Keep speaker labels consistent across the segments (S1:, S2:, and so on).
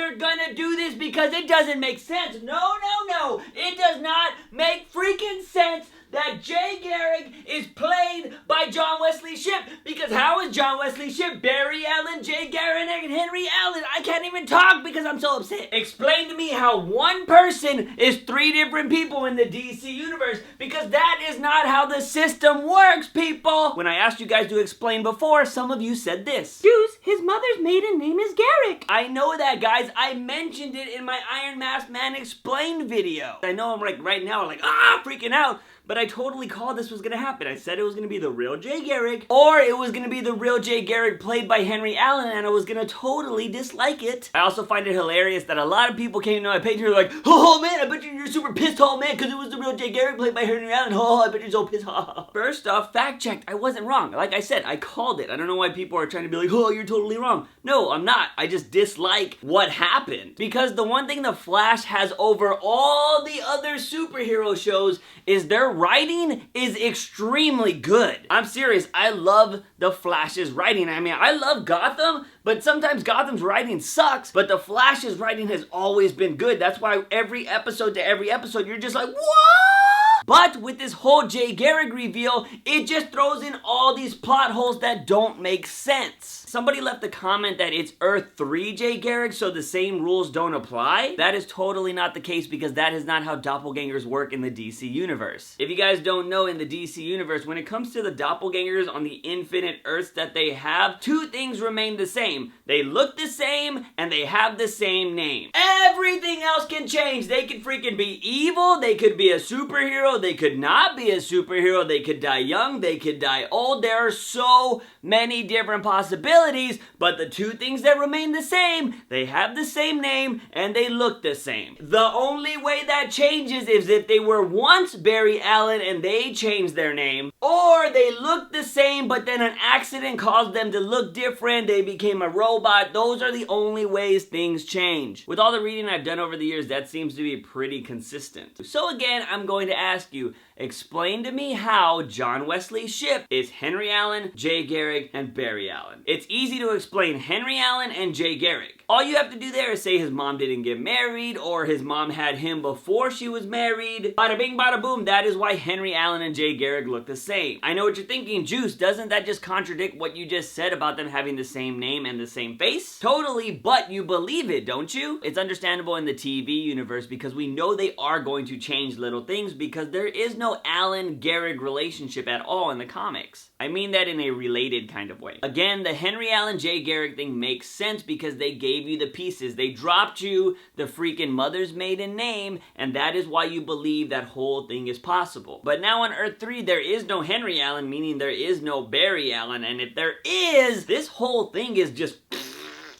S1: are gonna do this because it doesn't make sense. No. It does not make freaking sense that Jay Garrick is played by John Wesley Shipp, because how is John Wesley Shipp Barry Allen, Jay Garrick, and Henry Allen? I can't even talk because I'm so upset. Explain to me how one person is 3 different people in the DC universe, because that is not how the system works, people. When I asked you guys to explain before, some of you said this.
S2: Juice, his mother's maiden name is Garrick.
S1: I know that, guys. I mentioned it in my Iron Mask Man Explained video. I know I'm like right now like freaking out. But I totally called this was gonna happen. I said it was gonna be the real Jay Garrick, or it was gonna be the real Jay Garrick played by Henry Allen, and I was gonna totally dislike it. I also find it hilarious that a lot of people came to my page and were like, oh man, I bet you're super pissed, oh man, because it was the real Jay Garrick played by Henry Allen. Oh, I bet you're so pissed. First off, fact checked. I wasn't wrong. Like I said, I called it. I don't know why people are trying to be like, oh, you're totally wrong. No, I'm not. I just dislike what happened. Because the one thing The Flash has over all the other superhero shows is their writing is extremely good. I'm serious. I love The Flash's writing. I mean, I love Gotham, but sometimes Gotham's writing sucks, but The Flash's writing has always been good. That's why every episode to every episode, you're just like, what? But with this whole Jay Garrick reveal, it just throws in all these plot holes that don't make sense. Somebody left a comment that it's Earth 3 Jay Garrick, so the same rules don't apply. That is totally not the case, because that is not how doppelgangers work in the DC universe. If you guys don't know, in the DC universe, when it comes to the doppelgangers on the infinite Earths that they have, 2 things remain the same. They look the same, and they have the same name. Everything else can change. They could freaking be evil, they could be a superhero, they could not be a superhero, they could die young, they could die old. There are so many different possibilities, but the 2 things that remain the same, they have the same name, and they look the same. The only way that changes is if they were once Barry Allen and they changed their name, or they looked the same, but then an accident caused them to look different, they became a robot. Those are the only ways things change. With all the reading I've done over the years, that seems to be pretty consistent. So again, I'm going to ask you, explain to me how John Wesley Shipp is Henry Allen, Jay Garrick, and Barry Allen. It's easy to explain Henry Allen and Jay Garrick. All you have to do there is say his mom didn't get married, or his mom had him before she was married. Bada bing, bada boom. That is why Henry Allen and Jay Garrick look the same. I know what you're thinking, Juice, doesn't that just contradict what you just said about them having the same name and the same face? Totally, but you believe it, don't you? It's understandable in the TV universe because we know they are going to change little things, because there is no Allen-Garrick relationship at all in the comics. I mean that in a related kind of way. Again, the Henry Allen Jay Garrick thing makes sense because they gave you the pieces. They dropped you the freaking mother's maiden name, and that is why you believe that whole thing is possible. But now on Earth 3, there is no Henry Allen, meaning there is no Barry Allen, and if there is, this whole thing is just...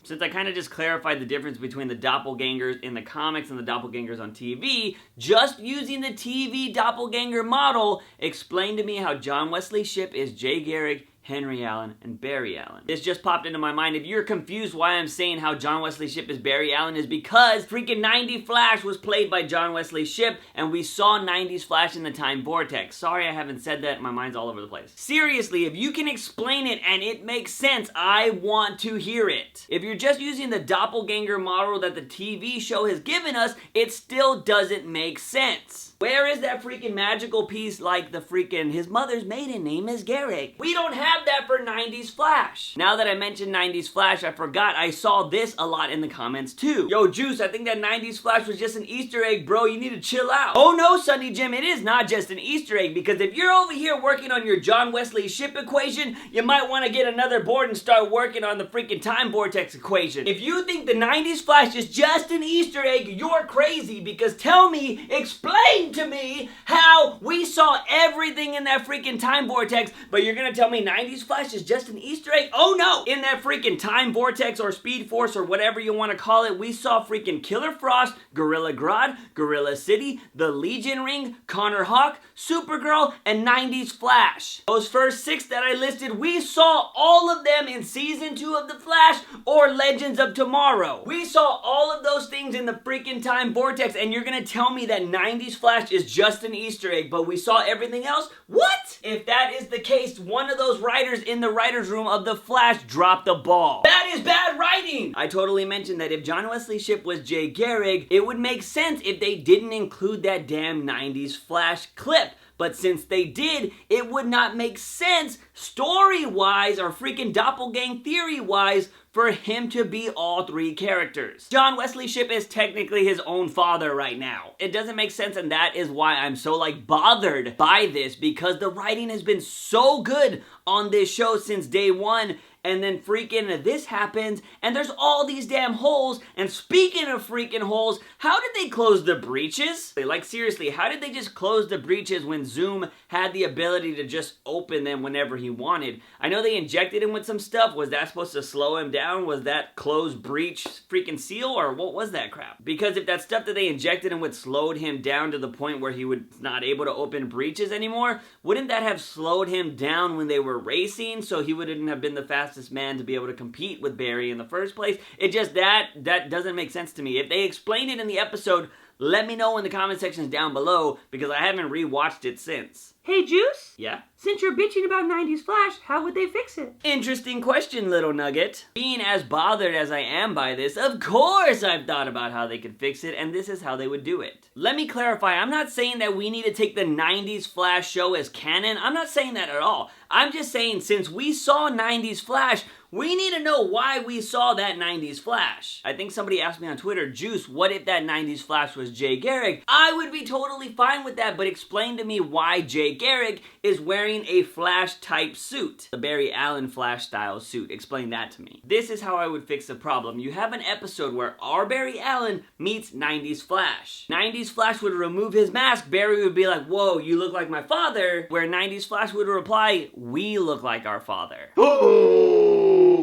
S1: Since I kind of just clarified the difference between the doppelgangers in the comics and the doppelgangers on TV, just using the TV doppelganger model, explain to me how John Wesley Shipp is Jay Garrick, Henry Allen, and Barry Allen. This just popped into my mind. If you're confused why I'm saying how John Wesley Shipp is Barry Allen, is because freaking 90s Flash was played by John Wesley Shipp, and we saw 90s Flash in the Time Vortex. Sorry I haven't said that, my mind's all over the place. Seriously, if you can explain it and it makes sense, I want to hear it. If you're just using the doppelganger model that the TV show has given us, it still doesn't make sense. Where is that freaking magical piece like the freaking, his mother's maiden name is Garrick? We don't have that for 90s Flash. Now that I mentioned 90s Flash, I forgot I saw this a lot in the comments too. Yo, Juice, I think that 90s Flash was just an Easter egg, bro. You need to chill out. Oh no, Sunny Jim, it is not just an Easter egg, because if you're over here working on your John Wesley Shipp equation, you might want to get another board and start working on the freaking Time Vortex equation. If you think the 90s Flash is just an Easter egg, you're crazy, because tell me, explain to me how we saw everything in that freaking Time Vortex, but you're gonna tell me 90s Flash is just an Easter egg? Oh no! In that freaking Time Vortex or Speed Force or whatever you want to call it, we saw freaking Killer Frost, Gorilla Grodd, Gorilla City, the Legion Ring, Connor Hawk, Supergirl, and 90s Flash. Those first 6 that I listed, we saw all of them in Season 2 of The Flash or Legends of Tomorrow. We saw all of those things in the freaking Time Vortex, and you're gonna tell me that 90s Flash Flash is just an Easter egg, but we saw everything else? What? If that is the case, one of those writers in the writer's room of The Flash dropped the ball. That is bad writing! I totally mentioned that if John Wesley Shipp was Jay Garrick, it would make sense if they didn't include that damn 90s Flash clip. But since they did, it would not make sense story-wise or freaking doppelgang theory-wise for him to be all three characters. John Wesley Shipp is technically his own father right now. It doesn't make sense, and that is why I'm so bothered by this, because the writing has been so good on this show since day one, and then freaking this happens, and there's all these damn holes, and speaking of freaking holes, how did they close the breaches? Seriously, how did they just close the breaches when Zoom had the ability to just open them whenever he wanted? I know they injected him with some stuff. Was that supposed to slow him down? Was that closed breach freaking seal, or what was that crap? Because if that stuff that they injected him with slowed him down to the point where he was not able to open breaches anymore, wouldn't that have slowed him down when they were racing, so he wouldn't have been the fastest man to be able to compete with Barry in the first place? It just, that doesn't make sense to me. If they explained it in the episode, let me know in the comment sections down below, because I haven't rewatched it since.
S2: Hey, Juice?
S1: Yeah?
S2: Since you're bitching about 90s Flash, how would they fix it?
S1: Interesting question, little nugget. Being as bothered as I am by this, of course I've thought about how they could fix it, and this is how they would do it. Let me clarify, I'm not saying that we need to take the 90s Flash show as canon. I'm not saying that at all. I'm just saying, since we saw 90s Flash, we need to know why we saw that 90s Flash. I think somebody asked me on Twitter, Juice, what if that 90s Flash was Jay Garrick? I would be totally fine with that, but explain to me why Jay Garrick is wearing a Flash-type suit. The Barry Allen Flash-style suit. Explain that to me. This is how I would fix the problem. You have an episode where our Barry Allen meets 90s Flash. 90s Flash would remove his mask. Barry would be like, whoa, you look like my father. Where 90s Flash would reply, we look like our father.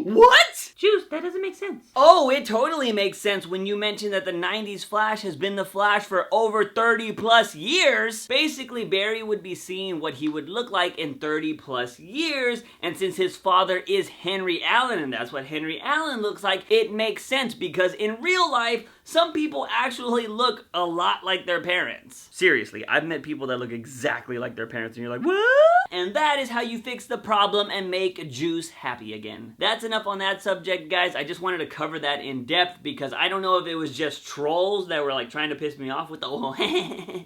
S1: What?
S2: Juice, that doesn't make sense.
S1: Oh, it totally makes sense when you mention that the 90s Flash has been the Flash for over 30 plus years. Basically, Barry would be seeing what he would look like in 30 plus years, and since his father is Henry Allen, and that's what Henry Allen looks like, it makes sense, because in real life, some people actually look a lot like their parents. Seriously, I've met people that look exactly like their parents, and you're like, what? And that is how you fix the problem and make Juice happy again. That's enough on that subject, guys. I just wanted to cover that in depth, because I don't know if it was just trolls that were trying to piss me off with the whole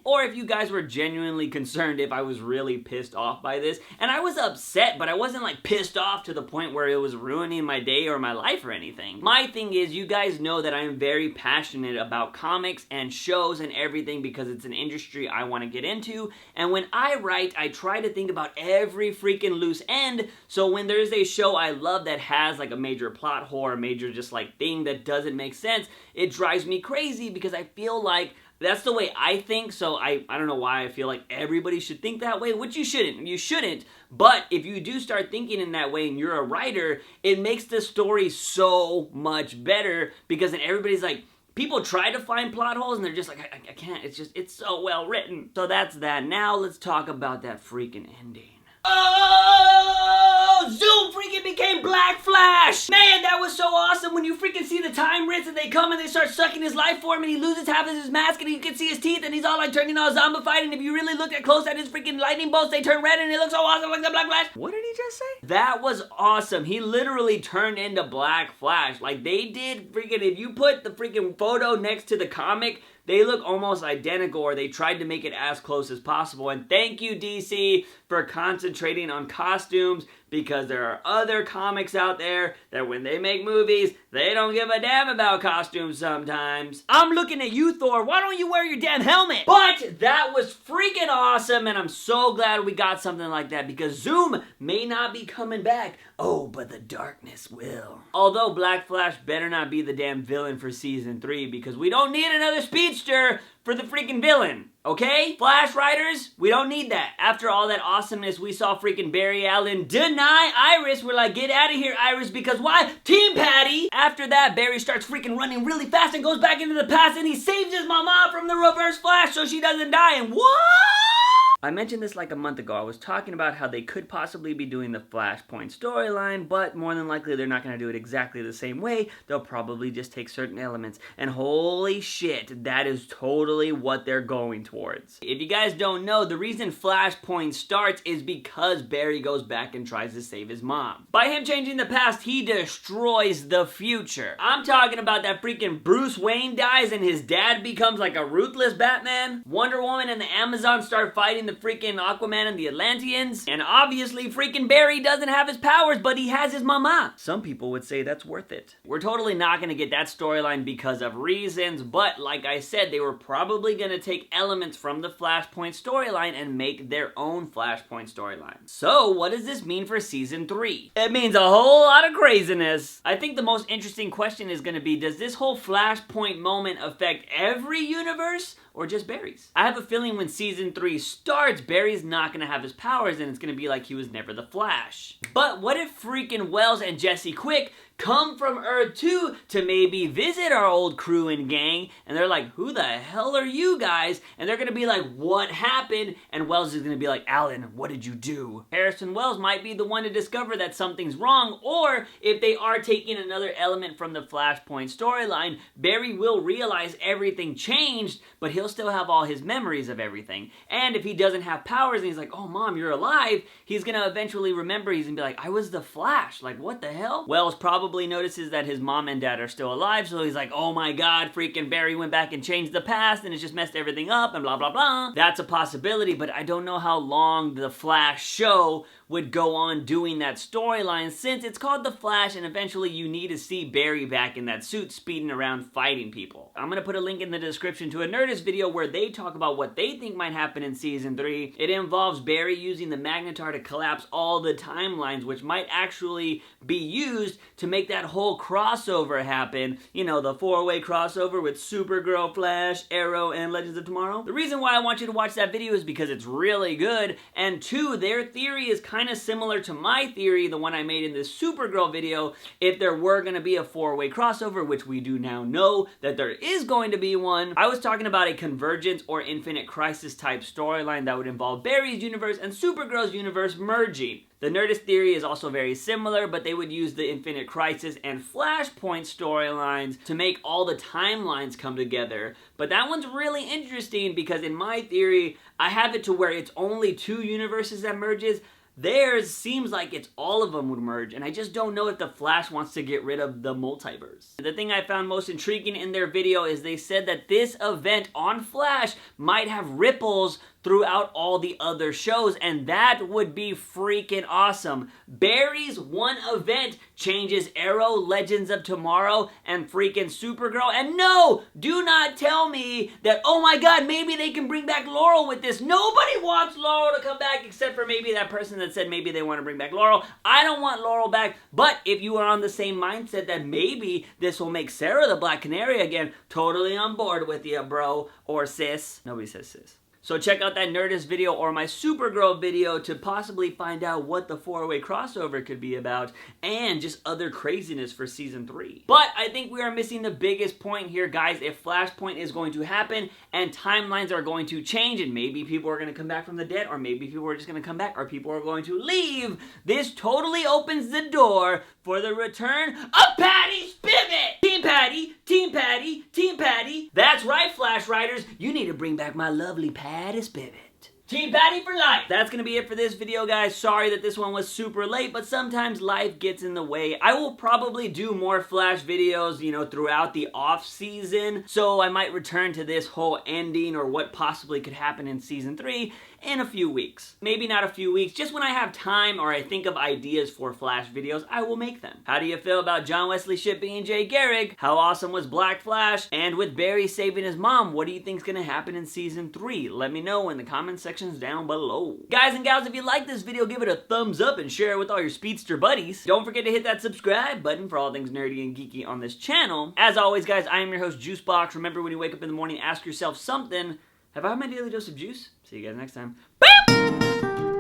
S1: or if you guys were genuinely concerned if I was really pissed off by this. And I was upset, but I wasn't pissed off to the point where it was ruining my day or my life or anything. My thing is, you guys know that I am very passionate about comics and shows and everything, because it's an industry I want to get into. And when I write, I try to think about every freaking loose end, so when there's a show I love that has a major plot hole or a major just thing that doesn't make sense, it drives me crazy, because I feel like that's the way I think. So I don't know why I feel like everybody should think that way, which you shouldn't, but if you do start thinking in that way and you're a writer, it makes the story so much better, because then everybody's people try to find plot holes and they're just I can't, it's so well written. So that's that. Now let's talk about that freaking ending. Oh, Zoom freaking became Black Flash! Man, that was so awesome when you freaking see the time rinse and they come and they start sucking his life form and he loses half of his mask and you can see his teeth and he's all turning all zombified, and if you really look close at his freaking lightning bolts, they turn red and it looks so awesome like the Black Flash. What did he just say? That was awesome. He literally turned into Black Flash. They did freaking, if you put the freaking photo next to the comic, they look almost identical, or they tried to make it as close as possible. And thank you, DC, for concentrating on costumes, because there are other comics out there that when they make movies, they don't give a damn about costumes sometimes. I'm looking at you, Thor. Why don't you wear your damn helmet? But that was freaking awesome, and I'm so glad we got something like that, because Zoom may not be coming back. Oh, but the darkness will. Although Black Flash better not be the damn villain for season 3, because we don't need another speedster for the freaking villain, okay? Flash writers, we don't need that. After all that awesomeness, we saw freaking Barry Allen deny Iris. We're like, get out of here, Iris, because why? Team Patty! After that, Barry starts freaking running really fast and goes back into the past, and he saves his mama from the reverse Flash so she doesn't die, and what? I mentioned this like a month ago. I was talking about how they could possibly be doing the Flashpoint storyline, but more than likely they're not going to do it exactly the same way. They'll probably just take certain elements. And holy shit, that is totally what they're going towards. If you guys don't know, the reason Flashpoint starts is because Barry goes back and tries to save his mom. By him changing the past, he destroys the future. I'm talking about that freaking Bruce Wayne dies and his dad becomes like a ruthless Batman. Wonder Woman and the Amazons start fighting the freaking Aquaman and the Atlanteans. And obviously freaking Barry doesn't have his powers, but he has his mama. Some people would say that's worth it. We're totally not gonna get that storyline because of reasons, but like I said, they were probably gonna take elements from the Flashpoint storyline and make their own Flashpoint storyline. So what does this mean for season 3? It means a whole lot of craziness. I think the most interesting question is gonna be, does this whole Flashpoint moment affect every universe or just Barry's? I have a feeling when season 3 starts, Barry's not gonna have his powers and it's gonna be like he was never the Flash. But what if freaking Wells and Jesse Quick come from Earth 2 to maybe visit our old crew and gang, and they're like, who the hell are you guys? And they're gonna be like, what happened? And Wells is gonna be like, Alan, what did you do? Harrison Wells might be the one to discover that something's wrong, or if they are taking another element from the Flashpoint storyline, Barry will realize everything changed, but he'll still have all his memories of everything. And if he doesn't have powers and he's like, oh mom, you're alive, he's gonna eventually remember, he's gonna be like, I was the Flash, like what the hell? Wells probably notices that his mom and dad are still alive, so he's like, oh my god, freaking Barry went back and changed the past and it's just messed everything up and blah blah blah. That's a possibility, but I don't know how long the Flash show would go on doing that storyline since it's called The Flash and eventually you need to see Barry back in that suit speeding around fighting people. I'm gonna put a link in the description to a Nerdist video where they talk about what they think might happen in season 3. It involves Barry using the Magnetar to collapse all the timelines, which might actually be used to make that whole crossover happen. You know, the 4-way crossover with Supergirl, Flash, Arrow, and Legends of Tomorrow. The reason why I want you to watch that video is because it's really good, and 2, their theory is kind of similar to my theory, the one I made in this Supergirl video. If there were going to be a 4-way crossover, which we do now know that there is going to be one, I was talking about a Convergence or Infinite Crisis type storyline that would involve Barry's universe and Supergirl's universe merging. The Nerdist theory is also very similar, but they would use the Infinite Crisis and Flashpoint storylines to make all the timelines come together. But that one's really interesting because in my theory, I have it to where it's only 2 universes that merges. Theirs seems like it's all of them would merge, and I just don't know if the Flash wants to get rid of the multiverse. The thing I found most intriguing in their video is they said that this event on Flash might have ripples throughout all the other shows, and that would be freaking awesome. Barry's one event changes Arrow, Legends of Tomorrow, and freaking Supergirl, and no! Do not tell me that, oh my god, maybe they can bring back Laurel with this. Nobody wants Laurel to come back except for maybe that person that said maybe they want to bring back Laurel. I don't want Laurel back, but if you are on the same mindset that maybe this will make Sarah the Black Canary again, totally on board with you, bro, or sis. Nobody says sis. So check out that Nerdist video or my Supergirl video to possibly find out what the 4-way crossover could be about and just other craziness for season 3. But I think we are missing the biggest point here, guys. If Flashpoint is going to happen and timelines are going to change and maybe people are going to come back from the dead or maybe people are just going to come back or people are going to leave, this totally opens the door for the return of Patty Spivot! Team Patty, Team Patty, Team Patty. That's right, Flash Riders. You need to bring back my lovely Patty Spivot. Team Patty for life! That's gonna be it for this video, guys. Sorry that this one was super late, but sometimes life gets in the way. I will probably do more Flash videos, you know, throughout the off season, so I might return to this whole ending or what possibly could happen in season 3 in a few weeks. Maybe not a few weeks, just when I have time or I think of ideas for Flash videos, I will make them. How do you feel about John Wesley Shipp being Jay Garrick? How awesome was Black Flash? And with Barry saving his mom, what do you think is gonna happen in season 3? Let me know in the comment sections down below. Guys and gals, if you like this video, give it a thumbs up and share it with all your speedster buddies. Don't forget to hit that subscribe button for all things nerdy and geeky on this channel. As always, guys, I am your host, JUICEbox. Remember, when you wake up in the morning, ask yourself something. Have I had my daily dose of juice? See you guys next time. Boop!